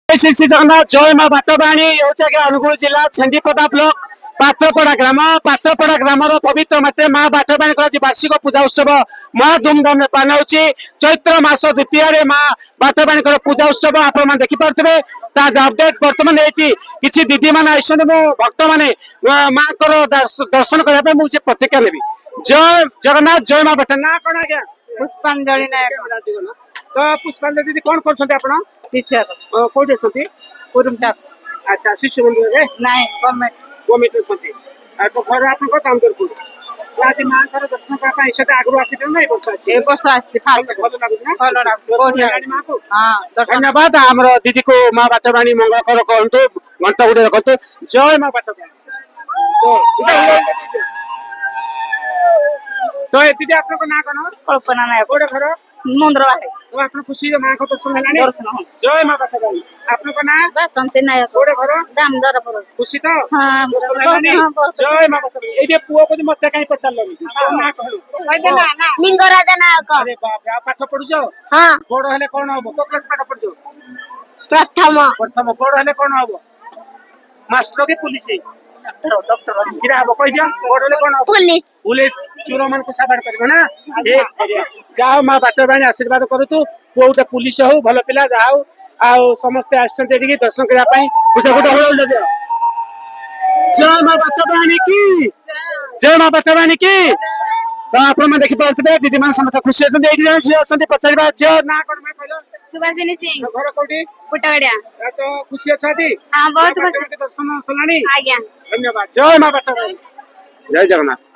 श्री श्री जगन्नाथ जय मां बाटवाणी अनुगुल जिला छेंडीपदा ब्लॉक पात्रपड़ा ग्राम पवित्र मते मां बाटवाणी वार्षिक पूजा उत्सव महा धूमधाम पालन हो चैत्र मास द्वितीय मां बाटवाणी पूजा उत्सव आप देखिपे अपडेट बर्तमान किसी दीदी मान भक्त मैंने माँ दर्शन करने मुझे प्रतिज्ञा नेबी जय जगन्नाथ जय मां बाटा ना कौन आज्ञा पुष्पांजलि नायक तो पुष्पांजलि दीदी कौन कर टीचर कोठी असती पुरुमटा अच्छा शिशु मंदिर रे नहीं गवर्नमेंट असती तो घर आपन को काम कर पुर आज मां कर दर्शन का पाई सेटा आगु आसी नै वर्ष आसी ए वर्ष आसी फास्ट भलो लागु ना भलो लागु बढ़िया मां को हां दर्शन धन्यवाद हमर दीदी को मां बाटवाणी मंगल कर कहंतु घंटा गुडे रखंतु जय मां बाटवाणी तो दीदी आपन को ना कोन कल्पना नायक कोडे घर मुंद्र वाले तो आपन खुशी मां को दर्शन हेलानी दर्शन हो जय मां बाटवाणी आपन को ना बसंती नायक कोडे घर दामदर पर खुशी तो हां दर्शन हेलानी जय मां बाटवाणी ए जे पुओ को मते काई पचारलो ना कहलो ना लिंगराज नायक अरे बाप रे पाठ पढुछो हाँ बड़ हेले कोन हबो को क्लास पाठ पढुछो प्रथम प्रथम बड़ हेले कोन हबो मास्टर के पुलिस डॉक्टर किरा हबो कहि दियो बड़ हेले कोन हबो पुलिस पुलिस चोर मन को साबाड़ करबो ना जाओ मां बाटवाणी आशीर्वाद करतु कोउटा पुलिस हो भलो पिला जाओ आ समस्त आछन एठी दर्शन करिया पई कुछ गोटा होल दे जय मां बाटवाणी की जय मां बाटवाणी की तो आप देखि पाउथे दीदी मान समस्त खुशी अछन एठी जे अछन पचारिबा जय ना कोन मा कहलो सुभाषिनी सिंह घर कोठी पुटगड़िया तो खुशी अछाती हां बहुत खुशी दर्शन सलानी आज्ञा धन्यवाद जय मां बाटवाणी जय जगन्नाथ।